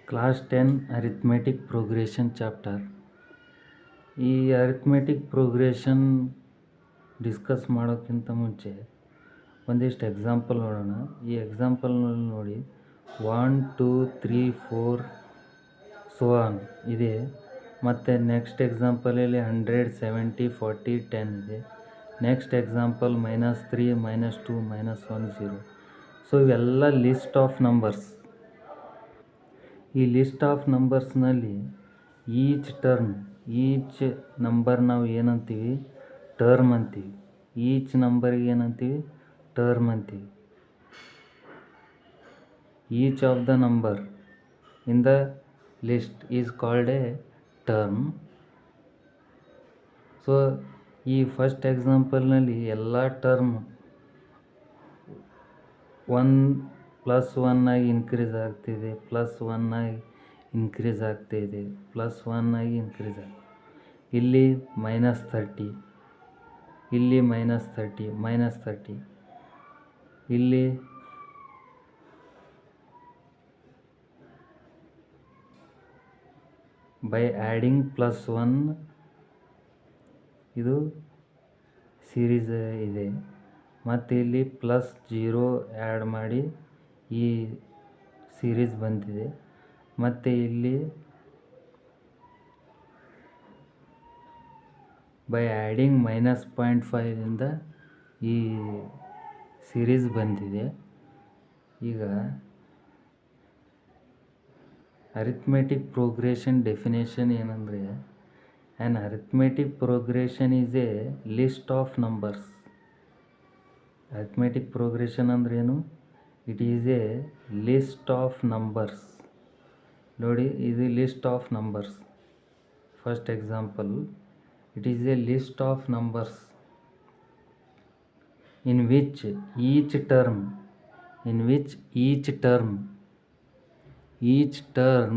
Class 10 arithmetic progression chapter. ಈ arithmetic progression discuss ಮಾಡೋಕ್ಕಿಂತ ಮುಂಚೆ ಒಂದಿಷ್ಟು ಎಕ್ಸಾಂಪಲ್ ನೋಡೋಣ. ಈ ಎಕ್ಸಾಂಪಲ್ನಲ್ಲಿ ನೋಡಿ 1 2 3 4 so on ಇದೆ. ಮತ್ತು ನೆಕ್ಸ್ಟ್ ಎಕ್ಸಾಂಪಲಲ್ಲಿ 100 70 40 10 ಇದೆ. Next example -3 -2 -1 0. ಸೊ ಇವೆಲ್ಲ ಲಿಸ್ಟ್ ಆಫ್ ನಂಬರ್ಸ್. ಈ ಲಿಸ್ಟ್ ಆಫ್ ನಂಬರ್ಸ್ನಲ್ಲಿ ಈಚ್ ನಂಬರ್ ನಾವು ಏನಂತೀವಿ, ಟರ್ಮ್ ಅಂತೀವಿ. ಈಚ್ ನಂಬರ್ಗೆ ಏನಂತೀವಿ, ಟರ್ಮ್ ಅಂತೀವಿ. Each of the number in the list is called A term. So ಈ ಫಸ್ಟ್ ಎಕ್ಸಾಂಪಲ್ನಲ್ಲಿ ಎಲ್ಲ ಟರ್ಮ್ 1+1 ಆಗಿ ಇನ್ಕ್ರೀಸ್ ಆಗ್ತಿದೆ, +1 ಆಗಿ ಇನ್ಕ್ರೀಸ್ ಆಗ್ತಾಯಿದೆ, +1 ಆಗಿ ಇನ್ಕ್ರೀಸ್ ಆಗ್ತಿದೆ. ಇಲ್ಲಿ -30, ಇಲ್ಲಿ -30 ಇಲ್ಲಿ ಬೈ ಆ್ಯಡಿಂಗ್ +1 ಇದು ಸೀರೀಸ್ ಇದೆ. ಮತ್ತು ಇಲ್ಲಿ +0 ಆ್ಯಡ್ ಮಾಡಿ ಈ ಸೀರೀಸ್ ಬಂದಿದೆ. ಮತ್ತು ಇಲ್ಲಿ ಬೈ ಆ್ಯಡಿಂಗ್ -0.5 ಇಂದ ಈ ಸೀರೀಸ್ ಬಂದಿದೆ. ಈಗ ಅರಿಥ್ಮೆಟಿಕ್ ಪ್ರೋಗ್ರೆಷನ್ ಡೆಫಿನೇಷನ್ ಏನಂದರೆ, an arithmetic progression is a list of numbers. Arithmetic progression ಅಂದ್ರೇನು? It is a list of numbers. ನೋಡಿ, ಇದು list of numbers. First example, it is a list of numbers in which each term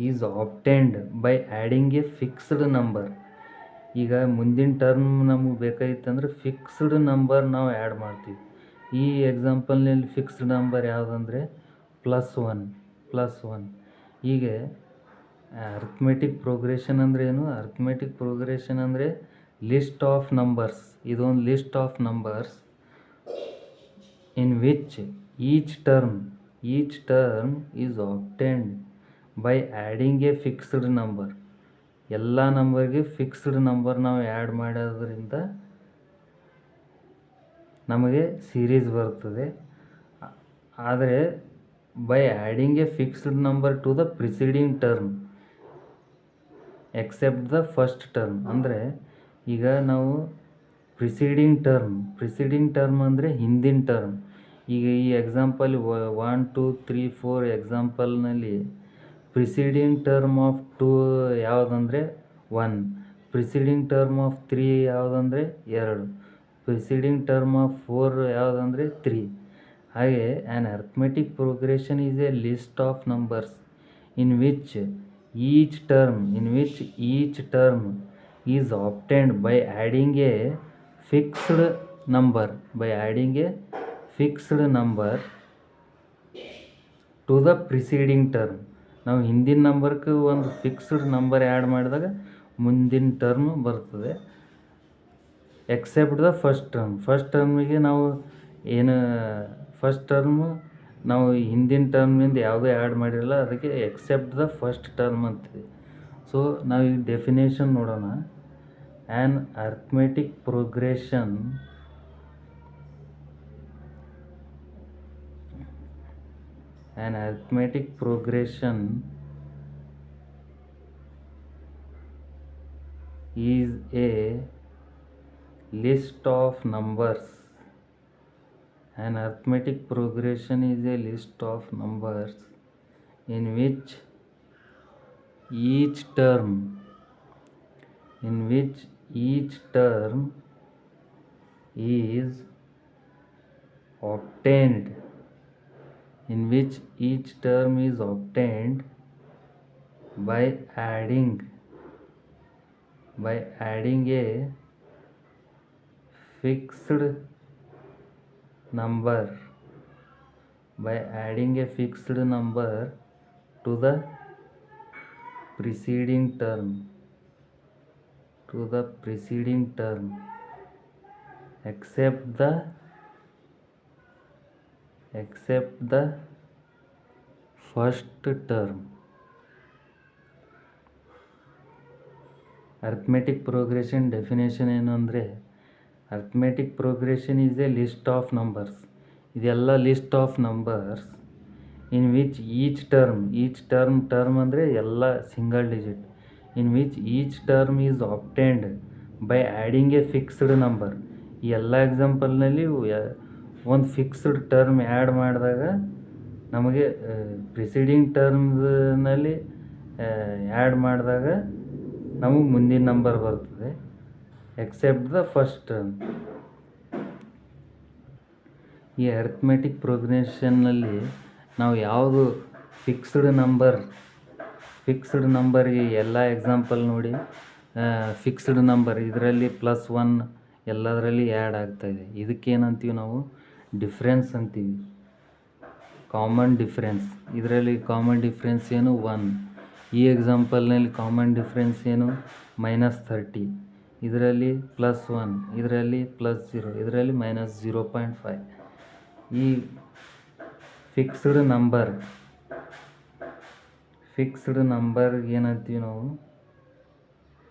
is obtained by adding a fixed number. ಈಗ ಮುಂದಿನ term ನಮಗೆ ಬೇಕಾಗಿತ್ತಂದ್ರೆ fixed number ನಾವು add ಮಾಡ್ತೀವಿ. ಈ ಎಕ್ಸಾಂಪಲ್ನಲ್ಲಿ fixed number ಯಾವುದಂದರೆ +1. ಹೀಗೆ arithmetic progression ಅಂದರೆ ಏನು? ಅರಿಥ್ಮೆಟಿಕ್ ಪ್ರೋಗ್ರೆಷನ್ ಅಂದರೆ ಲಿಸ್ಟ್ ಆಫ್ ನಂಬರ್ಸ್. ಇದೊಂದು list of numbers in which each term is obtained by adding a fixed number. ಎಲ್ಲ ನಂಬರ್ಗೆ ಫಿಕ್ಸ್ಡ್ ನಂಬರ್ ನಾವು ಆ್ಯಡ್ ಮಾಡೋದ್ರಿಂದ ನಮಗೆ ಸೀರೀಸ್ ಬರ್ತದೆ. ಆದರೆ by adding a fixed number to the preceding term except the first term. ಅಂದರೆ ಈಗ ನಾವು ಪ್ರಿಸೀಡಿಂಗ್ ಟರ್ಮ್ ಅಂದರೆ ಹಿಂದಿನ ಟರ್ಮ್. ಈಗ ಈ ಎಕ್ಸಾಂಪಲ್ 1 2 3 4 ಎಕ್ಸಾಂಪಲ್ನಲ್ಲಿ ಪ್ರಿಸೀಡಿಂಗ್ ಟರ್ಮ್ ಆಫ್ 2 ಯಾವುದಂದರೆ 1, ಪ್ರಿಸೀಡಿಂಗ್ ಟರ್ಮ್ ಆಫ್ 3 ಯಾವುದಂದರೆ 2, ಪ್ರಿಸೀಡಿಂಗ್ ಟರ್ಮ್ ಆಫ್ 4 ಯಾವುದಂದರೆ 3. ಹಾಗೆ an arithmetic progression is a list of numbers in which each term is obtained by adding a fixed number to the preceding term. ನಾವು ಹಿಂದಿನ ನಂಬರ್ಗೆ ಒಂದು fixed number add ಮಾಡಿದಾಗ ಮುಂದಿನ term ಬರ್ತದೆ. ಎಕ್ಸೆಪ್ಟ್ ದ ಫಸ್ಟ್ ಟರ್ಮಿಗೆ ನಾವು ನಾವು ಹಿಂದಿನ ಟರ್ಮ್ನಿಂದ ಯಾವುದೇ ಆ್ಯಡ್ ಮಾಡಿರಲ್ಲ, ಅದಕ್ಕೆ ಎಕ್ಸೆಪ್ಟ್ ದ ಫಸ್ಟ್ ಟರ್ಮ್ ಅಂತೀವಿ. ಸೊ ನಾವು ಈ ಡೆಫಿನೇಷನ್ ನೋಡೋಣ. An arithmetic progression is a list of numbers. An arithmetic progression is a list of numbers in which each term is obtained by adding a fixed number by adding a fixed number to the preceding term except the first term. Arithmetic progression definition ಏನು ಅಂದರೆ, arithmetic progression is a list of numbers. ಇದೆಲ್ಲ list of numbers in which each term ಅಂದರೆ ಎಲ್ಲ single digit, in which each term is obtained by adding a fixed number. ಈ ಎಲ್ಲ ಎಕ್ಸಾಂಪಲ್ನಲ್ಲಿ ಒಂದು fixed term add ಮಾಡಿದಾಗ ನಮಗೆ ಪ್ರಿಸೀಡಿಂಗ್ ಟರ್ಮ್ನಲ್ಲಿ ಆ್ಯಡ್ ಮಾಡಿದಾಗ ನಮಗೆ ಮುಂದಿನ ನಂಬರ್ ಬರ್ತದೆ, ಎಕ್ಸೆಪ್ಟ್ ದ ಫಸ್ಟ್ ಟರ್ಮ್. ಈ ಅರ್ಥಮೆಟಿಕ್ ಪ್ರೋಗ್ರೆಷನ್ನಲ್ಲಿ ನಾವು ಯಾವುದು ಫಿಕ್ಸ್ಡ್ ನಂಬರ್ಗೆ ಎಲ್ಲ ಎಕ್ಸಾಂಪಲ್ ನೋಡಿ, ಫಿಕ್ಸ್ಡ್ ನಂಬರ್ ಇದರಲ್ಲಿ +1 ಎಲ್ಲದರಲ್ಲಿ ಆ್ಯಡ್ ಆಗ್ತಾಯಿದೆ. ಇದಕ್ಕೇನಂತೀವಿ ನಾವು ಡಿಫ್ರೆನ್ಸ್ ಅಂತೀವಿ, ಕಾಮನ್ ಡಿಫ್ರೆನ್ಸ್. ಇದರಲ್ಲಿ ಕಾಮನ್ ಡಿಫ್ರೆನ್ಸ್ ಏನು 1. ಈ ಎಕ್ಸಾಂಪಲ್ನಲ್ಲಿ ಕಾಮನ್ ಡಿಫ್ರೆನ್ಸ್ ಏನು -30. ಇದರಲ್ಲಿ +1, ಇದರಲ್ಲಿ +0, ಇದರಲ್ಲಿ -0.5. ಈ ಫಿಕ್ಸ್ಡ್ ನಂಬರ್ಗೆ ಏನಂತೀವಿ ನಾವು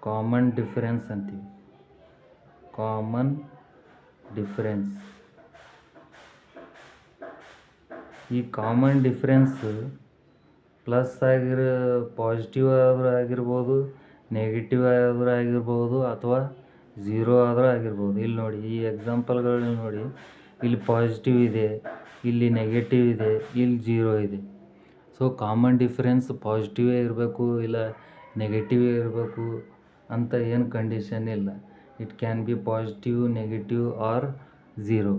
ಕಾಮನ್ ಡಿಫರೆನ್ಸ್ ಅಂತೀವಿ. Common difference. ಈ ಕಾಮನ್ ಡಿಫರೆನ್ಸ್ ಪ್ಲಸ್ ಪಾಸಿಟಿವ್ ಆದರೂ ಆಗಿರ್ಬೋದು, ನೆಗೆಟಿವ್ ಆದರೂ ಆಗಿರ್ಬೋದು, ಅಥವಾ 0 ಆದರೂ ಆಗಿರ್ಬೋದು. ಇಲ್ಲಿ ನೋಡಿ, ಈ ಎಕ್ಸಾಂಪಲ್ಗಳಲ್ಲಿ ನೋಡಿ, ಇಲ್ಲಿ ಪಾಸಿಟಿವ್ ಇದೆ, ಇಲ್ಲಿ ನೆಗೆಟಿವ್ ಇದೆ, ಇಲ್ಲಿ 0 ಇದೆ. ಸೊ ಕಾಮನ್ ಡಿಫರೆನ್ಸ್ ಪಾಸಿಟಿವೇ ಇರಬೇಕು ಇಲ್ಲ ನೆಗೆಟಿವೇ ಇರಬೇಕು ಅಂತ ಏನು ಕಂಡೀಷನ್ ಇಲ್ಲ. It can be positive, negative or 0.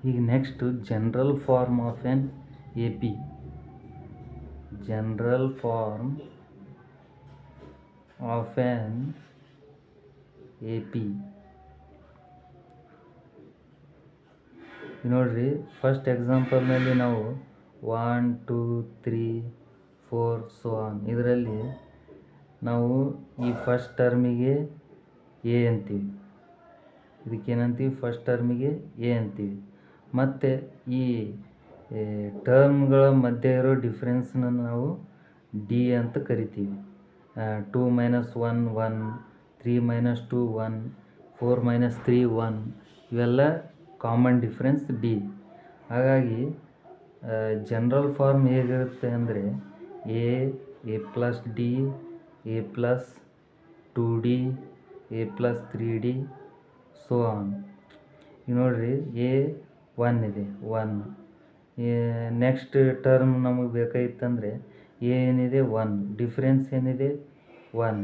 ಈಗ next general form of an AP. General form of an AP. ನೋಡ್ರಿ, ಫಸ್ಟ್ ಎಕ್ಸಾಂಪಲ್ನಲ್ಲಿ ನಾವು 1 2 3 4 so on. ಇದರಲ್ಲಿ ನಾವು ಈ ಫಸ್ಟ್ ಟರ್ಮಿಗೆ A ಅಂತೀವಿ, ಇದಕ್ಕೇನಂತೀವಿ ಫಸ್ಟ್ ಟರ್ಮಿಗೆ A ಅಂತೀವಿ. ಮತ್ತು ಈ ಟರ್ಮ್ಗಳ ಮಧ್ಯೆ ಇರೋ ಡಿಫ್ರೆನ್ಸ್ನ ನಾವು D ಅಂತ ಕರಿತೀವಿ. 2 - 1 1, 3 - 2 1, 4 - 3 1, ಇವೆಲ್ಲ ಕಾಮನ್ ಡಿಫ್ರೆನ್ಸ್ D. ಹಾಗಾಗಿ ಜನರಲ್ ಫಾರ್ಮ್ ಹೇಗಿರುತ್ತೆ ಅಂದರೆ A + D, A + 2D, A + 3D so on. ಈಗ ನೋಡಿರಿ, A 1 ಇದೆ, 1. ನೆಕ್ಸ್ಟ್ ಟರ್ಮ್ ನಮಗೆ ಬೇಕಾಗಿತ್ತಂದರೆ A ಏನಿದೆ 1, ಡಿಫ್ರೆನ್ಸ್ ಏನಿದೆ 1.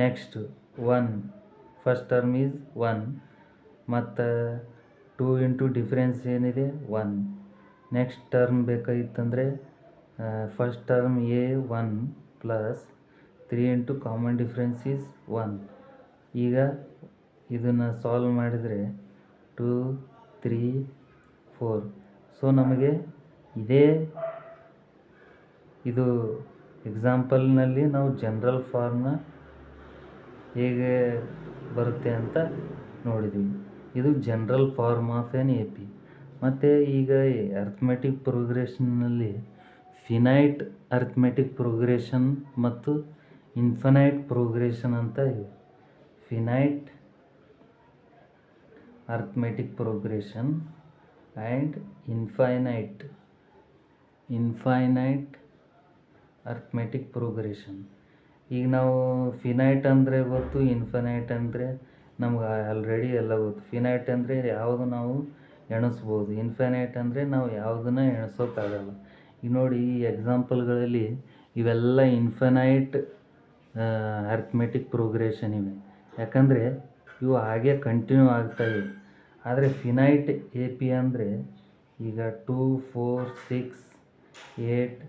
ನೆಕ್ಸ್ಟ್ 1, ಫಸ್ಟ್ ಟರ್ಮ್ ಈಸ್ 1, ಮತ್ತು 2 ಇಂಟು ಡಿಫ್ರೆನ್ಸ್ ಏನಿದೆ 1. ನೆಕ್ಸ್ಟ್ ಟರ್ಮ್ ಬೇಕಾಗಿತ್ತಂದರೆ first term A 1 plus 3 into common difference is 1. ಈಗ ಇದನ್ನು ಸಾಲ್ವ್ ಮಾಡಿದರೆ 2 3 4. ಸೊ ನಮಗೆ ಇದು ಎಕ್ಸಾಂಪಲ್ನಲ್ಲಿ ನಾವು ಜನರಲ್ ಫಾರ್ಮ್ನ ಹೇಗೆ ಬರುತ್ತೆ ಅಂತ ನೋಡಿದ್ವಿ. ಇದು general form of an AP. ಮತ್ತು ಈಗ ಅರ್ಥಮೆಟಿಕ್ ಪ್ರೋಗ್ರೆಷನ್ನಲ್ಲಿ ಫಿನೈಟ್ ಅರ್ಥಮೆಟಿಕ್ ಪ್ರೋಗ್ರೆಷನ್ ಮತ್ತು ಇನ್ಫಿನೈಟ್ ಪ್ರೋಗ್ರೆಷನ್ ಅಂತ ಇವೆ. Finite arithmetic progression and infinite arithmetic progression. ಈಗ ನಾವು ಫಿನೈಟ್ ಅಂದರೆ ಗೊತ್ತು, ಇನ್ಫಿನೈಟ್ ಅಂದರೆ ನಮ್ಗೆ ಆಲ್ರೆಡಿ ಎಲ್ಲ ಗೊತ್ತು. ಫಿನೈಟ್ ಅಂದರೆ ಯಾವುದು ನಾವು ಎಣಿಸ್ಬೋದು, ಇನ್ಫಿನೈಟ್ ಅಂದರೆ ನಾವು ಯಾವುದನ್ನು ಎಣಿಸೋಕ್ಕಾಗಲ್ಲ. ಈಗ ನೋಡಿ, ಈ ಎಕ್ಸಾಂಪಲ್ಗಳಲ್ಲಿ ಇವೆಲ್ಲ ಇನ್ಫಿನೈಟ್ ಅರ್ಥಮೆಟಿಕ್ ಪ್ರೋಗ್ರೆಷನ್ ಇವೆ, ಯಾಕಂದರೆ ಇವು ಹಾಗೆ ಕಂಟಿನ್ಯೂ ಆಗ್ತಾಯಿವೆ. ಆದರೆ ಫಿನೈಟ್ AP ಅಂದರೆ ಈಗ 2 4 6 8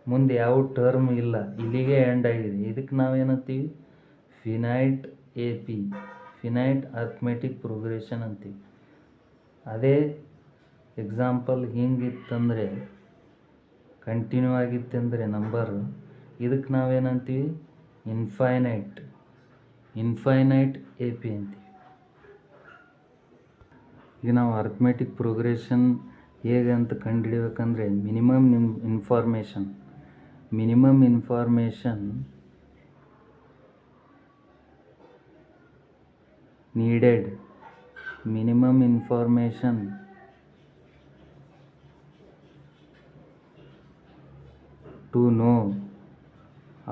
ಮುಂದೆ ಯಾವ ಟರ್ಮ್ ಇಲ್ಲ, ಇಲ್ಲಿಗೆ ಎಂಡ್ ಆಗಿದೆ. ಇದಕ್ಕೆ ನಾವೇನಂತೀವಿ finite AP, finite arithmetic progression ಅಂತೀವಿ. ಅದೇ ಎಕ್ಸಾಂಪಲ್ ಹಿಂಗಿತ್ತಂದರೆ ಕಂಟಿನ್ಯೂ ಆಗಿತ್ತಂದರೆ ನಂಬರು, ಇದಕ್ಕೆ ನಾವೇನಂತೀವಿ ಇನ್ಫೈನೈಟ್ ಎ ಪಿ ಅಂತೀವಿ. ಈಗ ನಾವು ಅರ್ಥಮೆಟಿಕ್ ಪ್ರೋಗ್ರೆಷನ್ ಹೇಗೆ ಅಂತ ಕಂಡುಹಿಡಿಬೇಕಂದ್ರೆ minimum information needed to know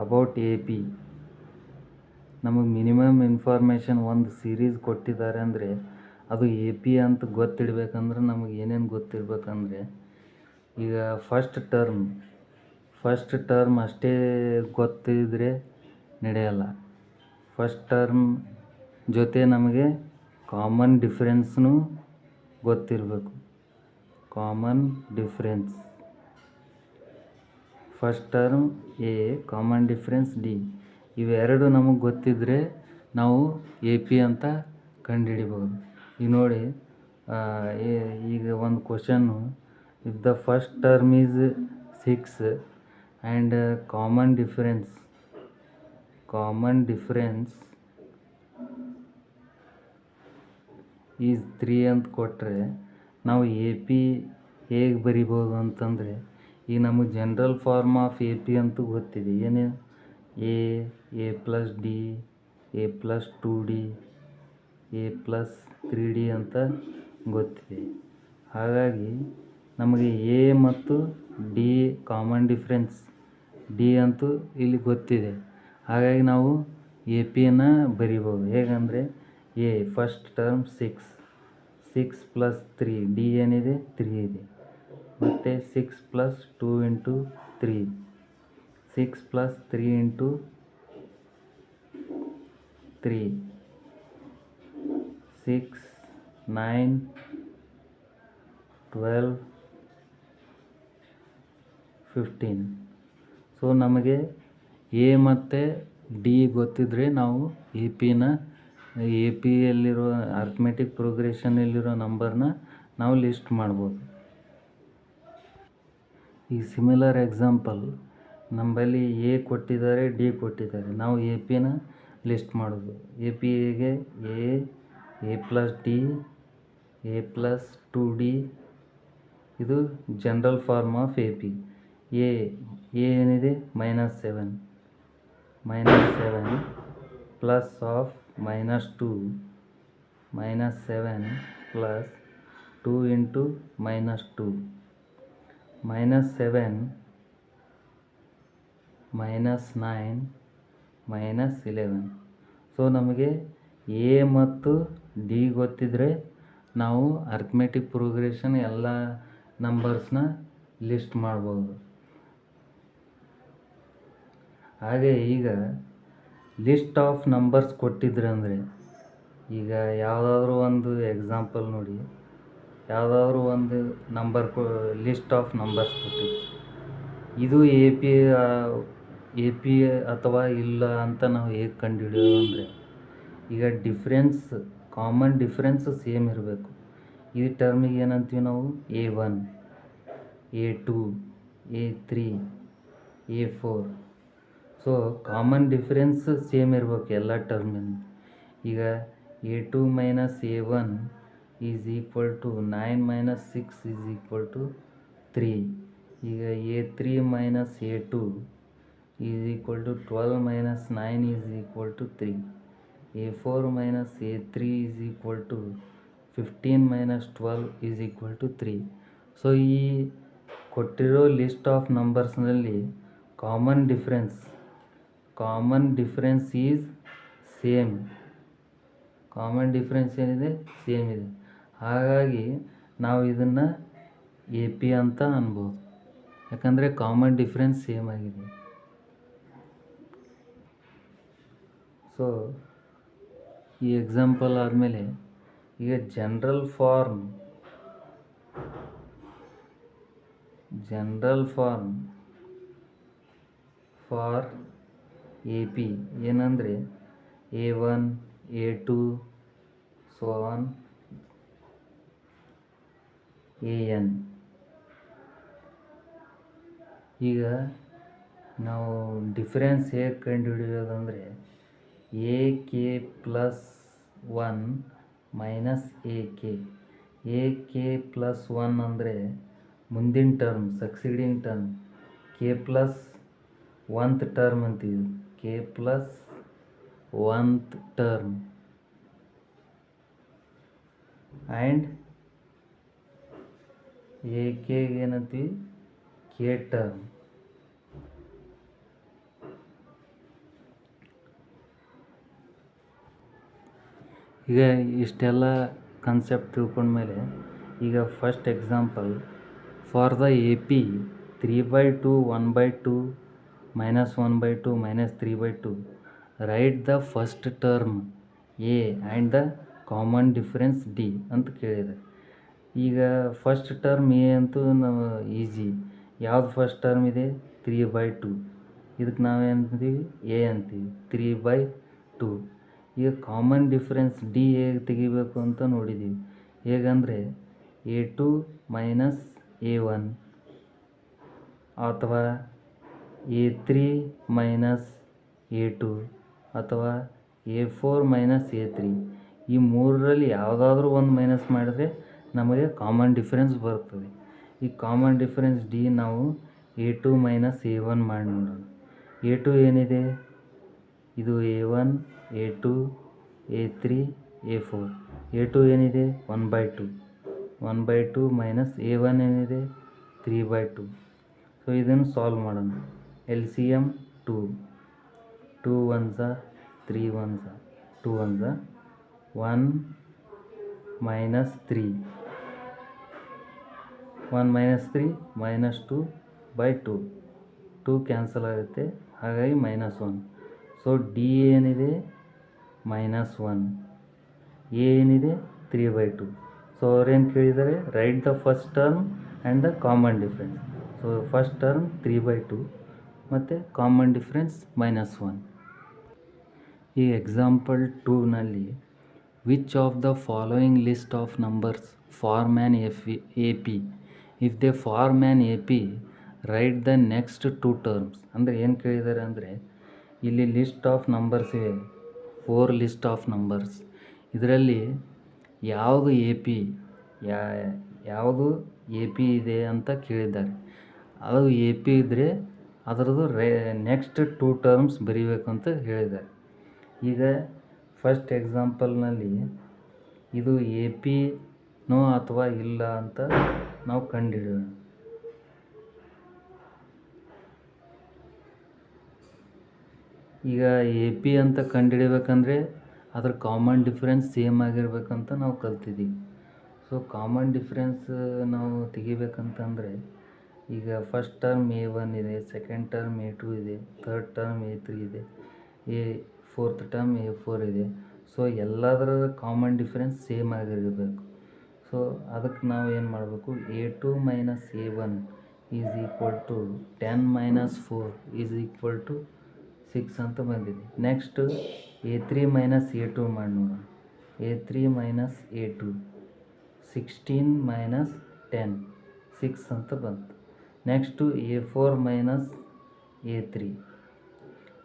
about AP. ನಮಗೆ ಮಿನಿಮಮ್ ಇನ್ಫಾರ್ಮೇಷನ್ ಒಂದು ಸೀರೀಸ್ ಕೊಟ್ಟಿದ್ದಾರೆ ಅಂದರೆ ಅದು ಎ ಪಿ ಅಂತ ಗೊತ್ತಿಡಬೇಕಂದ್ರೆ ನಮಗೆ ಏನೇನು ಗೊತ್ತಿರಬೇಕಂದ್ರೆ, ಈಗ ಫಸ್ಟ್ ಟರ್ಮ್ ಅಷ್ಟೇ ಗೊತ್ತಿದ್ರೆ ನಡೆಯಲ್ಲ. ಫಸ್ಟ್ ಟರ್ಮ್ ಜೊತೆ ನಮಗೆ ಕಾಮನ್ ಡಿಫ್ರೆನ್ಸ್ನೂ ಗೊತ್ತಿರಬೇಕು. First term A, common difference D, ಇವೆರಡು ನಮಗೆ ಗೊತ್ತಿದ್ದರೆ ನಾವು ಎ ಪಿ ಅಂತ ಕಂಡುಹಿಡಿಬೋದು. ಈಗ ನೋಡಿ, ಈಗ ಒಂದು question, if the first term is 6 and common difference is 3 ಅಂತ ಕೊಟ್ಟರೆ ನಾವು ಎ ಪಿ ಹೇಗೆ ಬರಿಬೋದು ಅಂತಂದರೆ, ಈಗ ನಮಗೆ general form of A P ಅಂತೂ ಗೊತ್ತಿದೆ. ಏನೇ A plus D, A plus 2d, A plus 3d ಅಂತ ಗೊತ್ತಿದೆ. ಹಾಗಾಗಿ ನಮಗೆ ಎ ಮತ್ತು ಡಿ ಕಾಮನ್ ಡಿಫ್ರೆನ್ಸ್ ಡಿ ಅಂತೂ ಇಲ್ಲಿ ಗೊತ್ತಿದೆ. ಹಾಗಾಗಿ ನಾವು ಎ ಪಿಯನ್ನು ಬರಿಬೋದು. ಹೇಗಂದರೆ A first term 6 plus 3, D ಏನಿದೆ 3 ಇದೆ, ಮತ್ತು 6 plus 2 into 3, 6 plus 3 into 3, 6, 9, 12, 15. So ನಮಗೆ ಎ ಮತ್ತು ಡಿ ಗೊತ್ತಿದ್ದರೆ ನಾವು ಎ ಪಿಯಲ್ಲಿರೋ ಅರ್ಥಮೆಟಿಕ್ ಪ್ರೋಗ್ರೆಷನಲ್ಲಿರೋ ನಂಬರ್ನ ನಾವು ಲಿಸ್ಟ್ ಮಾಡ್ಬೋದು. ಈ ಸಿಮಿಲರ್ ಎಕ್ಸಾಂಪಲ್, ನಮ್ಮಲ್ಲಿ ಎ ಕೊಟ್ಟಿದ್ದಾರೆ, ಡಿ ಕೊಟ್ಟಿದ್ದಾರೆ, ನಾವು ಎ ಪಿನ ಲಿಸ್ಟ್ ಮಾಡೋದು. ಎ ಪಿ ಹೇಗೆ A plus D, A plus 2d, ಇದು general form of A P. A ಏನಿದೆ -7 plus of -2, -7 plus 2 into -2, -7 -9 -11. So ನಮಗೆ ಎ ಮತ್ತು ಡಿ ಗೊತ್ತಿದ್ದರೆ ನಾವು ಅರ್ಥಮೆಟಿಕ್ ಪ್ರೋಗ್ರೆಷನ್ ಎಲ್ಲ ನಂಬರ್ಸ್ನ ಲಿಸ್ಟ್ ಮಾಡ್ಬೋದು. ಹಾಗೆ ಈಗ ಲಿಸ್ಟ್ ಆಫ್ ನಂಬರ್ಸ್ ಕೊಟ್ಟಿದ್ರೆ ಅಂದರೆ, ಈಗ ಯಾವುದಾದ್ರೂ ಒಂದು ಎಕ್ಸಾಂಪಲ್ ನೋಡಿ, ಯಾವುದಾದ್ರೂ ಒಂದು ಲಿಸ್ಟ್ ಆಫ್ ನಂಬರ್ಸ್ ಕೊಟ್ಟಿದ್ದು, ಇದು ಎ ಪಿ ಅಥವಾ ಇಲ್ಲ ಅಂತ ನಾವು ಹೇಗೆ ಕಂಡುಹಿಡಿಯೋದು ಅಂದರೆ, ಈಗ ಕಾಮನ್ ಡಿಫ್ರೆನ್ಸ್ ಸೇಮ್ ಇರಬೇಕು. ಈ ಟರ್ಮಿಗೆ ಏನಂತೀವಿ ನಾವು A1, A2, A3, A4. So common difference same ಇರಬೇಕು ಎಲ್ಲ ಟರ್ಮಿಂದ. ಈಗ A2 minus A1 is equal to 9 - 6 is equal to 3. ಈಗ A3 minus A2 is equal to 12 - 9 is equal to 3. A4 minus A3 is equal to 15 - 12 is equal to 3. So ಈ ಕೊಟ್ಟಿರೋ list of ನಂಬರ್ಸ್ನಲ್ಲಿ common difference is same. Common difference ಏನಿದೆ same ಇದೆ. ಹಾಗಾಗಿ ನಾವು ಇದನ್ನು A P ಅಂತ ಅನ್ಬೋದು, ಯಾಕಂದರೆ ಕಾಮನ್ ಡಿಫ್ರೆನ್ಸ್ ಸೇಮ್ ಆಗಿದೆ. ಸೊ ಈ ಎಕ್ಸಾಂಪಲ್ ಆದಮೇಲೆ ಈಗ general form for A P ಏನಂದರೆ A1, A2 so on. AN. ಈಗ ನಾವು ಡಿಫರೆನ್ಸ್ ಹೇಗೆ ಕಂಡುಹಿಡಿಯೋದಂದರೆ AK plus 1 minus AK plus 1 ಅಂದರೆ ಮುಂದಿನ term, succeeding term. K plus 1th term ಅಂತೀವಿ, K plus 1th term. And AK ಏನಂತೀವಿ, K ಟರ್ಮ್. ಈಗ ಇಷ್ಟೆಲ್ಲ ಕಾನ್ಸೆಪ್ಟ್ ತಿಳ್ಕೊಂಡ್ಮೇಲೆ ಈಗ first example for the AP 3/2 1/2 -1/2 -3/2 right the first term A and the common difference D ಅಂತ ಕೇಳಿದೆ. ಈಗ first term A ಅಂತೂ ನಾವು ಈಸಿ. ಯಾವ್ದು ಫಸ್ಟ್ ಟರ್ಮ್ ಇದೆ? 3/2. ಇದಕ್ಕೆ ನಾವೇನಂತೀವಿ? A ಅಂತೀವಿ, 3/2. ಈಗ ಕಾಮನ್ ಡಿಫರೆನ್ಸ್ D ಹೇಗೆ ತೆಗಿಬೇಕು ಅಂತ ನೋಡಿದ್ದೀವಿ. ಹೇಗಂದರೆ A2 ಮೈನಸ್ A1 ಅಥವಾ A3 ಮೈನಸ್ A2 ಅಥವಾ A4 ಮೈನಸ್ A3. ಈ ಮೂರರಲ್ಲಿ ಯಾವುದಾದ್ರೂ ಒಂದು ಮೈನಸ್ ಮಾಡಿದ್ರೆ ನಮಗೆ ಕಾಮನ್ ಡಿಫರೆನ್ಸ್ ಬರ್ತದೆ. ಈ ಕಾಮನ್ ಡಿಫರೆನ್ಸ್ D ನಾವು A2 ಮೈನಸ್ A1 ಮಾಡಿ ನೋಡೋಣ. A2 ಏನಿದೆ? ಇದು A1, A2, A3, A4. A2 ಏನಿದೆ? 1/2. 1/2 ಮೈನಸ್ A1 ಏನಿದೆ? 3/2. ಸೊ ಇದನ್ನು ಸಾಲ್ವ್ ಮಾಡೋಣ. LCM 2. 2 1s 3 1s 2 1s 1 minus 3. 1 minus 3 -2/2. 2 cancel ಆಗುತ್ತೆ, ಹಾಗಾಗಿ -1. ಸೊ D ಏನಿದೆ? -1. A ಏನಿದೆ? 3/2. ಸೊ ಅವ್ರೇನು ಕೇಳಿದ್ದಾರೆ? Write the first term and the common difference. So first term 3/2 ಮತ್ತು ಕಾಮನ್ ಡಿಫರೆನ್ಸ್ -1. ಈ ಎಕ್ಸಾಂಪಲ್ 2ನಲ್ಲಿ which of the following list of numbers form an AP? If they form an AP write the next 2 terms. ಅಂದರೆ ಏನು ಕೇಳಿದ್ದಾರೆ ಅಂದರೆ ಇಲ್ಲಿ list of numbers ಇವೆ, 4 list of numbers. ಇದರಲ್ಲಿ ಯಾವುದು ಯಾವುದು AP ಇದೆ ಅಂತ ಕೇಳಿದ್ದಾರೆ. ಅದು AP ಇದ್ದರೆ ಅದರದ್ದು ನೆಕ್ಸ್ಟ್ 2 ಟರ್ಮ್ಸ್ ಬರೀಬೇಕು ಅಂತ ಹೇಳಿದ್ದಾರೆ. ಈಗ ಫಸ್ಟ್ ಎಕ್ಸಾಂಪಲ್ನಲ್ಲಿ ಇದು APನೋ ಅಥವಾ ಇಲ್ಲ ಅಂತ ನಾವು ಕಂಡುಹಿಡಿಯೋಣ. ಈಗ AP ಅಂತ ಕಂಡುಹಿಡಿಬೇಕಂದ್ರೆ ಅದ್ರ ಕಾಮನ್ ಡಿಫರೆನ್ಸ್ ಸೇಮ್ ಆಗಿರ್ಬೇಕಂತ ನಾವು ಕಲ್ತಿದ್ದೀವಿ. ಸೊ ಕಾಮನ್ ಡಿಫರೆನ್ಸ್ ನಾವು ತೆಗಿಬೇಕಂತಂದರೆ ಈಗ ಫಸ್ಟ್ ಟರ್ಮ್ A1 ಇದೆ, ಸೆಕೆಂಡ್ ಟರ್ಮ್ A2 ಇದೆ, ಥರ್ಡ್ ಟರ್ಮ್ A3 ಇದೆ, ಫೋರ್ತ್ ಟರ್ಮ್ A4 ಇದೆ. ಸೊ ಎಲ್ಲದರ ಕಾಮನ್ ಡಿಫರೆನ್ಸ್ ಸೇಮ್ ಆಗಿರಬೇಕು. ಸೊ ಅದಕ್ಕೆ ನಾವು ಏನು ಮಾಡಬೇಕು? A2 minus A1 is equal to 10 minus 4 is equal to 6 ಅಂತ ಬಂದಿದೆ. ನೆಕ್ಸ್ಟ್ A3 ಮೈನಸ್ A2 ಮಾಡಿ ನೋಡೋಣ. A3 ಮೈನಸ್ A2 16 ಮೈನಸ್ 10 6 ಅಂತ ಬಂತು. Next A4 minus A3.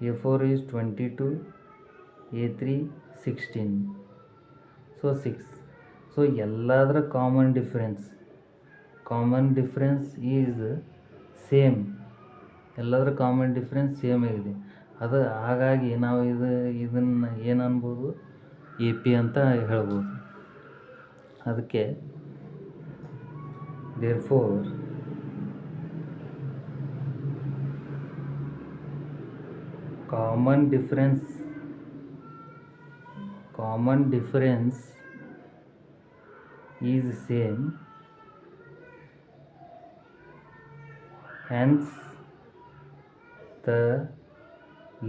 A4 is 22, A3 16. So 6. So ಎಲ್ಲದರ ಕಾಮನ್ ಡಿಫರೆನ್ಸ್ ಈಸ್ ಸೇಮ್. ಎಲ್ಲದರ common difference same ಆಗಿದೆ. ಅದು ಹಾಗಾಗಿ ನಾವು ಇದನ್ನು ಏನು ಅನ್ಬೋದು? AP ಅಂತ ಹೇಳ್ಬೋದು. ಅದಕ್ಕೆ therefore common difference is same, hence the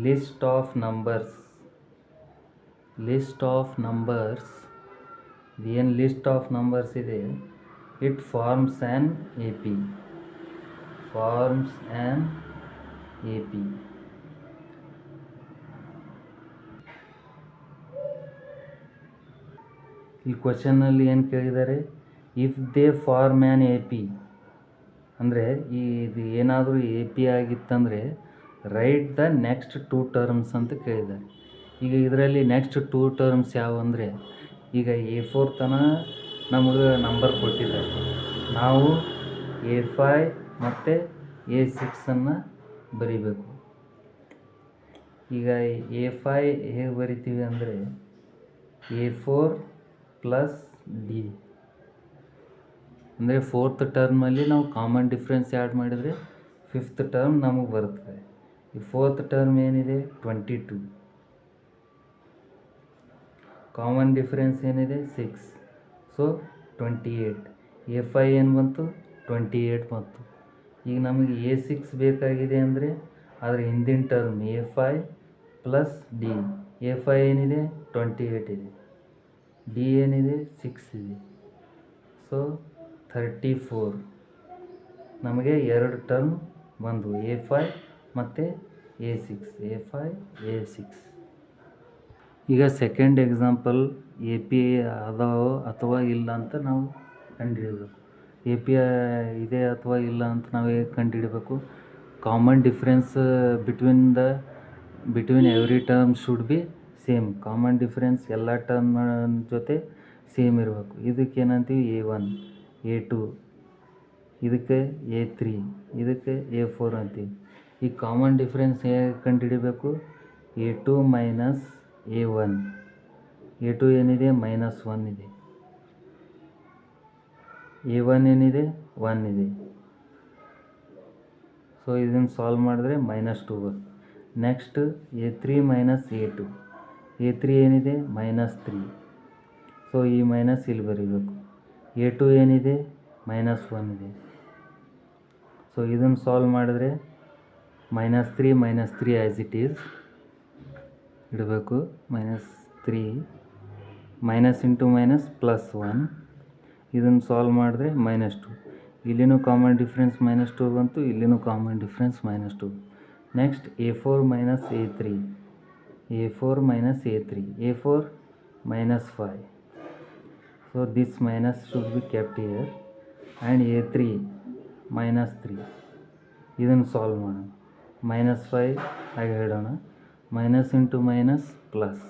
list of numbers ಏನು ಲಿಸ್ಟ್ ಆಫ್ ನಂಬರ್ಸ್ ಇದೆ, ಇಟ್ ಫಾರ್ಮ್ಸ್ ಆ್ಯನ್ AP. ಈ ಕ್ವಶನ್ನಲ್ಲಿ ಏನು ಕೇಳಿದ್ದಾರೆ? If they form an A P ಅಂದರೆ ಇದು ಏನಾದರೂ ಎ ಪಿ ಆಗಿತ್ತಂದರೆ ರೈಟ್ ದ ನೆಕ್ಸ್ಟ್ 2 ಟರ್ಮ್ಸ್ ಅಂತ ಕೇಳಿದ್ದಾರೆ. ಈಗ ಇದರಲ್ಲಿ ನೆಕ್ಸ್ಟ್ 2 ಟರ್ಮ್ಸ್ ಯಾವುವು ಅಂದರೆ, ಈಗ A4 ತನಕ ನಮಗೆ ನಂಬರ್ ಕೊಟ್ಟಿದ್ದಾರೆ. ನಾವು A5 ಮತ್ತು A6 ಬರಿಬೇಕು. ಈಗ A5 ಹೇಗೆ ಬರಿತೀವಿ ಅಂದರೆ A4 ಪ್ಲಸ್ ಡಿ, ಅಂದರೆ 4th ಟರ್ಮಲ್ಲಿ ನಾವು ಕಾಮನ್ ಡಿಫ್ರೆನ್ಸ್ ಆ್ಯಡ್ ಮಾಡಿದರೆ 5th ಟರ್ಮ್ ನಮಗೆ ಬರ್ತದೆ. ಈ 4th ಟರ್ಮ್ ಏನಿದೆ 22, ಕಾಮನ್ ಡಿಫ್ರೆನ್ಸ್ ಏನಿದೆ 6, ಸೊ 28. A5 ಏನು ಬಂತು 28 ಬಂತು. ಈಗ ನಮಗೆ A6 ಬೇಕಾಗಿದೆ ಅಂದರೆ ಅದರ ಹಿಂದಿನ term A5 plus D. A5 ಏನಿದೆ 28 ಇದೆ, ಡಿ ಏನಿದೆ 6 ಇದೆ, ಸೊ 34. ನಮಗೆ 2 ಟರ್ಮ್ ಬಂದು A5 ಮತ್ತು A6, A5 A6. ಈಗ ಸೆಕೆಂಡ್ ಎಕ್ಸಾಂಪಲ್ ಎ ಪಿ ಅದಾವೋ ಅಥವಾ ಇಲ್ಲ ಅಂತ ನಾವು ಕಂಡುಹಿಡಬೇಕು. ಎ ಪಿ ಇದೆ ಅಥವಾ ಇಲ್ಲ ಅಂತ ನಾವು ಹೇಗೆ ಕಂಡುಹಿಡಬೇಕು? Common difference between every term should be same. Common difference ಎಲ್ಲ ಟರ್ಮ್ ಜೊತೆ ಸೇಮ್ ಇರಬೇಕು. ಇದಕ್ಕೆ ಏನಂತೀವಿ A1, A2, ಇದಕ್ಕೆ A3, ಇದಕ್ಕೆ A4 ಅಂತೀವಿ. ಈ ಕಾಮನ್ ಡಿಫ್ರೆನ್ಸ್ ಹೇಗೆ ಕಂಡುಹಿಡಬೇಕು? A2 minus A1. A2 ಏನಿದೆ -1 ಇದೆ, A1 ಏನಿದೆ 1 ಇದೆ. ಸೊ ಇದನ್ನು ಸಾಲ್ವ್ ಮಾಡಿದ್ರೆ -2 ಬರುತ್ತೆ. Next A3 minus A2. A3 ಏನಿದೆ -3, ಸೊ ಈ ಮೈನಸ್ ಇಲ್ಲಿ ಬರೀಬೇಕು. A2 ಏನಿದೆ -1 ಇದೆ. ಸೊ ಇದನ್ನು ಸಾಲ್ವ್ ಮಾಡಿದ್ರೆ -3 ಆ್ಯಸ್ ಇಟ್ ಈಸ್ ಇಡಬೇಕು. -3 ಮೈನಸ್ ಇಂಟು ಮೈನಸ್ +1. ಇದನ್ನು ಸಾಲ್ವ್ ಮಾಡಿದ್ರೆ -2. ಇಲ್ಲಿನೂ ಕಾಮನ್ ಡಿಫ್ರೆನ್ಸ್ -2 ಬಂತು, ಇಲ್ಲಿನೂ common difference -2. Next A4 minus A3. A4 minus A3. A4 -5. So this minus should be kept here. And A3 -3. ಇದನ್ನು ಸಾಲ್ವ್ ಮಾಡೋಣ. -5 ಹಾಗೆ ಹೇಳೋಣ. Minus into minus plus,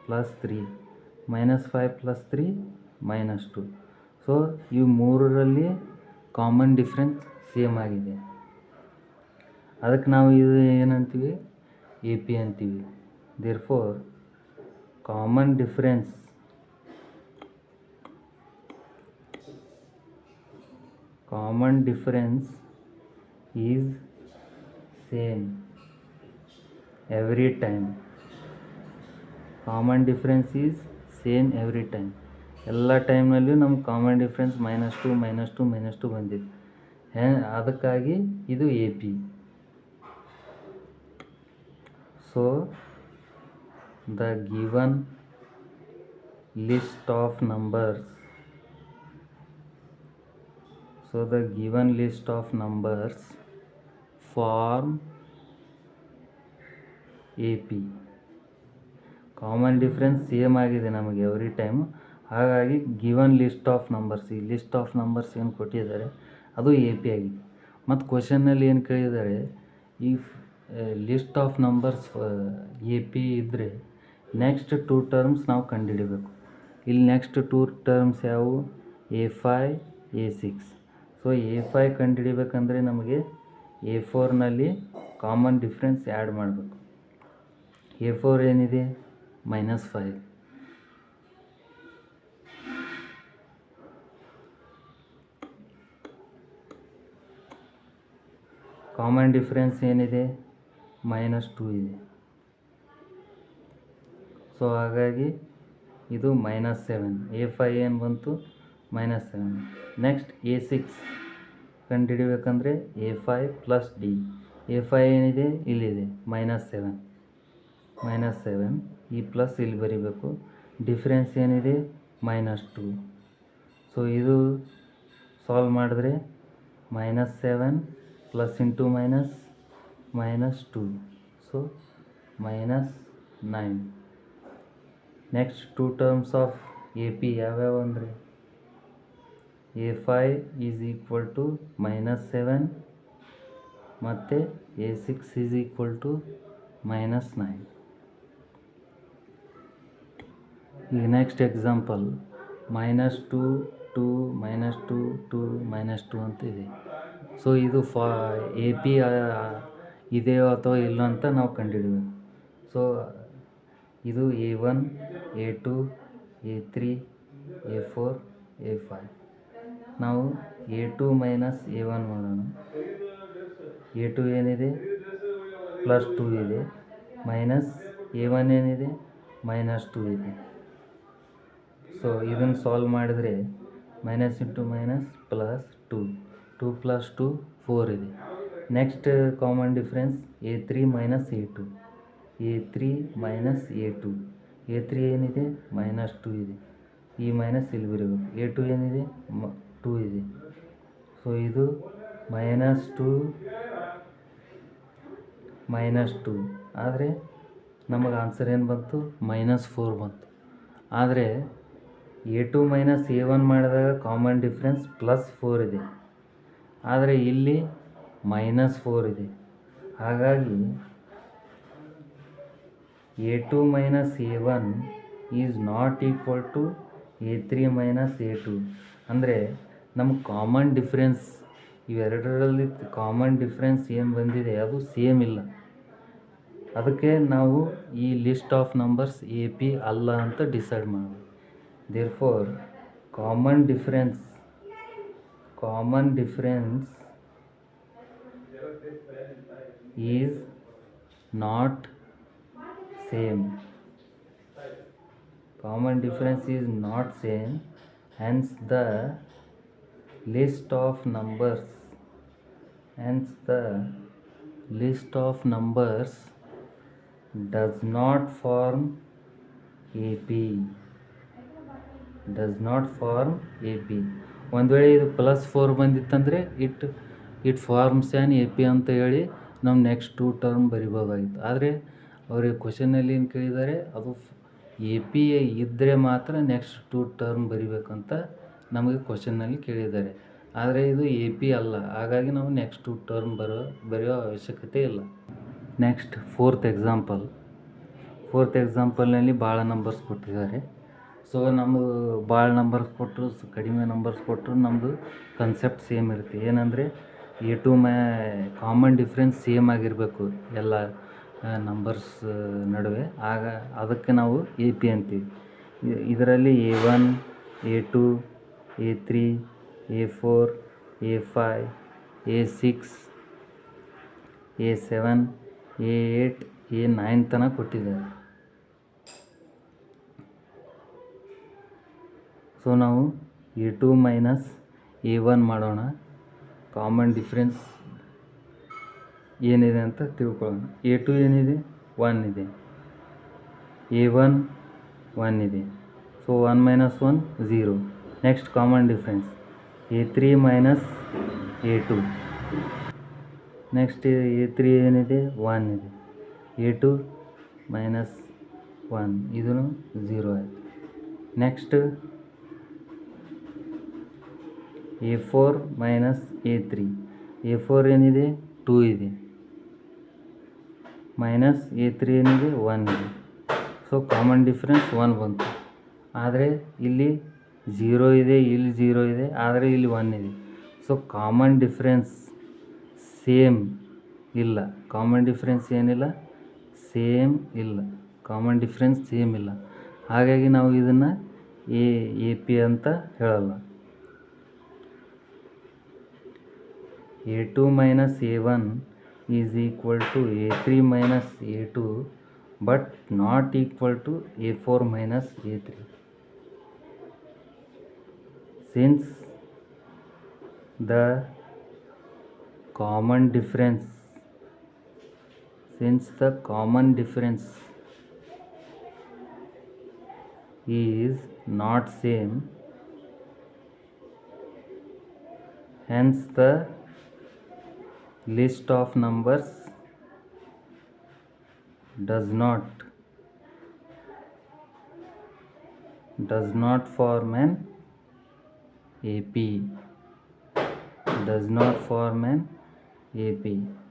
+3. -5 + 3 -2. So ಇವು ಮೂರರಲ್ಲಿ ಕಾಮನ್ ಡಿಫ್ರೆನ್ಸ್ ಸೇಮ್ ಆಗಿದೆ. ಅದಕ್ಕೆ ನಾವು ಇದು ಏನಂತೀವಿ? ಎ ಪಿ ಅಂತೀವಿ. Therefore common difference is same every time. Common difference is same every time. ಎಲ್ಲ ಟೈಮ್ನಲ್ಲಿಯೂ ನಮ್ಗೆ ಕಾಮನ್ ಡಿಫ್ರೆನ್ಸ್ -2 ಬಂದಿದೆ. ಅದಕ್ಕಾಗಿ ಇದು A P. So the given list of numbers form A P. Common difference same ಆಗಿದೆ ನಮಗೆ every time. ಹಾಗಾಗಿ given list of numbers, ಈ ಲಿಸ್ಟ್ ಆಫ್ ನಂಬರ್ಸ್ ಏನು ಕೊಟ್ಟಿದ್ದಾರೆ ಅದು ಎ ಪಿ ಆಗಿದೆ. ಮತ್ತು ಕ್ವಶನ್ನಲ್ಲಿ ಏನು ಕೇಳಿದ್ದಾರೆ, ಈ list of numbers A P ಇದ್ದರೆ ನೆಕ್ಸ್ಟ್ 2 ಟರ್ಮ್ಸ್ ನಾವು ಕಂಡುಹಿಡಬೇಕು. ಇಲ್ಲಿ ನೆಕ್ಸ್ಟ್ 2 ಟರ್ಮ್ಸ್ ಯಾವುವು? A5 A6. ಸೊ A5 ಕಂಡುಹಿಡಿಬೇಕಂದ್ರೆ ನಮಗೆ A4ನಲ್ಲಿ ಕಾಮನ್ ಡಿಫ್ರೆನ್ಸ್ ಆ್ಯಡ್ ಮಾಡಬೇಕು. A4 ಏನಿದೆ -5. ಕಾಮನ್ ಡಿಫ್ರೆನ್ಸ್ ಏನಿದೆ -2 ಇದೆ. ಸೊ ಹಾಗಾಗಿ ಇದು -7. A5 ಏನು ಬಂತು -7. Next A6 ಕಂಡುಹಿಡಿಬೇಕಂದ್ರೆ A5 plus D. A5 ಏನಿದೆ ಇಲ್ಲಿದೆ -7. ಈ ಪ್ಲಸ್ ಇಲ್ಲಿ ಬರೀಬೇಕು. ಡಿಫ್ರೆನ್ಸ್ ಏನಿದೆ -2. ಸೊ ಇದು ಸಾಲ್ವ್ ಮಾಡಿದ್ರೆ -7 plus into minus -2, so -9. Next 2 terms of A P ಯಾವ್ಯಾವ ಅಂದರೆ A5 ಈಸ್ ಈಕ್ವಲ್ ಟು -7 ಮತ್ತು A6 ಈಸ್ ಈಕ್ವಲ್ ಟು -9. ಈಗ ನೆಕ್ಸ್ಟ್ ಎಕ್ಸಾಂಪಲ್ -2 2 -2 2 -2 ಅಂತ ಇದೆ. ಸೊ ಇದು ಎ ಪಿ ಇದೆಯೋ ಅಥವಾ ಇಲ್ಲ ಅಂತ ನಾವು ಕಂಡುಹಿಡಬೇಕು. ಸೊ ಇದು A1 A2 A3 A4 A5. ನಾವು A2 ಮೈನಸ್ A1 ಮಾಡೋಣ. A2 ಏನಿದೆ +2 ಇದೆ, ಮೈನಸ್ A1 ಏನಿದೆ -2 ಇದೆ. ಸೊ ಇದನ್ನು ಸಾಲ್ವ್ ಮಾಡಿದರೆ ಮೈನಸ್ ಇಂಟು ಮೈನಸ್ +2 2 + 2 4 ಇದೆ. Next common difference A3 - A2 A3 - A2 A3 ಏನಿದೆ -2 ಇದೆ, ಈ ಮೈನಸ್ ಇಲ್ಲಿ ಬರಬೇಕು. A2 ಏನಿದೆ 2 ಇದೆ. ಸೊ ಇದು -2 -2 ಆದರೆ ನಮಗೆ ಆನ್ಸರ್ ಏನು ಬಂತು -4 ಬಂತು. ಆದರೆ A2 - A1 ಮಾಡಿದಾಗ ಕಾಮನ್ ಡಿಫ್ರೆನ್ಸ್ +4 ಇದೆ, ಆದರೆ ಇಲ್ಲಿ -4 ಇದೆ. ಹಾಗಾಗಿ A2 - A1 is not equal to A3 - A2. ಅಂದರೆ ನಮಗೆ ಕಾಮನ್ ಡಿಫ್ರೆನ್ಸ್ ಇವೆರಡರಲ್ಲಿ ಕಾಮನ್ ಡಿಫ್ರೆನ್ಸ್ ಏನು ಬಂದಿದೆ ಅದು ಸೇಮ್ ಇಲ್ಲ. ಅದಕ್ಕೆ ನಾವು ಈ ಲಿಸ್ಟ್ ಆಫ್ ನಂಬರ್ಸ್ AP ಅಲ್ಲ ಅಂತ ಡಿಸೈಡ್ ಮಾಡಬೇಕು. Therefore common difference is not same. Common difference is not same, hence the list of numbers does not form AP. ಒಂದು ವೇಳೆ ಇದು +4 ಬಂದಿತ್ತಂದರೆ ಇಟ್ ಫಾರ್ಮ್ಸ್ ಆ್ಯನ್ AP ಅಂತ ಹೇಳಿ ನಾವು ನೆಕ್ಸ್ಟ್ 2 ಟರ್ಮ್ ಬರಿಬೋದಾಗಿತ್ತು. ಆದರೆ ಅವರಿಗೆ ಕ್ವಶನಲ್ಲಿ ಏನು ಕೇಳಿದ್ದಾರೆ, ಅದು AP ಇದ್ದರೆ ಮಾತ್ರ ನೆಕ್ಸ್ಟ್ 2 ಟರ್ಮ್ ಬರಿಬೇಕಂತ ನಮಗೆ ಕ್ವಶನ್ನಲ್ಲಿ ಕೇಳಿದ್ದಾರೆ. ಆದರೆ ಇದು AP ಅಲ್ಲ, ಹಾಗಾಗಿ ನಾವು ನೆಕ್ಸ್ಟ್ 2 ಟರ್ಮ್ ಬರೆಯೋ ಅವಶ್ಯಕತೆ ಇಲ್ಲ. ನೆಕ್ಸ್ಟ್ ಫೋರ್ತ್ ಎಕ್ಸಾಂಪಲ್ನಲ್ಲಿ ಭಾಳ ನಂಬರ್ಸ್ ಕೊಟ್ಟಿದ್ದಾರೆ. ಸೊ ನಮ್ಮದು ಭಾಳ ನಂಬರ್ಸ್ ಕೊಟ್ಟರು ಕಡಿಮೆ ನಂಬರ್ಸ್ ಕೊಟ್ಟರು ನಮ್ಮದು ಕನ್ಸೆಪ್ಟ್ ಸೇಮ್ ಇರುತ್ತೆ. ಏನಂದರೆ A2 ಕಾಮನ್ ಡಿಫ್ರೆನ್ಸ್ ಸೇಮ್ ಆಗಿರಬೇಕು ಎಲ್ಲ ನಂಬರ್ಸ್ ನಡುವೆ, ಆಗ ಅದಕ್ಕೆ ನಾವು AP ಅಂತೀವಿ. ಇದರಲ್ಲಿ A1 A2 A3 A4 A5 A6 A7 A8 A9 ತನಕ ಕೊಟ್ಟಿದ್ದಾರೆ. ಸೊ ನಾವು A2 - A1 ಮಾಡೋಣ. ಕಾಮನ್ ಡಿಫ್ರೆನ್ಸ್ ಏನಿದೆ ಅಂತ ತಿಳ್ಕೊಳ್ಳೋಣ. A2 ಏನಿದೆ 1 ಇದೆ, A1 1 ಇದೆ. So 1 - 1 0. Next common difference A3 - A2. Next A3 ಏನಿದೆ 1 ಇದೆ, A2 -1 ಇದೂ 0 ಆಯಿತು. ನೆಕ್ಸ್ಟ್ A4 - A3 A4 ಏನಿದೆ 2 ಇದೆ, ಮೈನಸ್ A3 ಏನಿದೆ 1 ಇದೆ. ಸೊ ಕಾಮನ್ ಡಿಫ್ರೆನ್ಸ್ 1 ಬಂತು. ಆದರೆ ಇಲ್ಲಿ 0 ಇದೆ, ಇಲ್ಲಿ 0 ಇದೆ, ಆದರೆ ಇಲ್ಲಿ 1 ಇದೆ. ಸೊ ಕಾಮನ್ ಡಿಫ್ರೆನ್ಸ್ ಸೇಮ್ ಇಲ್ಲ. ಕಾಮನ್ ಡಿಫ್ರೆನ್ಸ್ ಏನಿಲ್ಲ, ಸೇಮ್ ಇಲ್ಲ. ಕಾಮನ್ ಡಿಫ್ರೆನ್ಸ್ ಸೇಮ್ ಇಲ್ಲ. ಹಾಗಾಗಿ ನಾವು ಇದನ್ನು AP ಅಂತ ಹೇಳಲ್ಲ. A2 - A1 is equal to A3 - A2 but not equal to A4 - A3. Since the common difference is not same, hence the list of numbers does not form an AP, does not form an AP.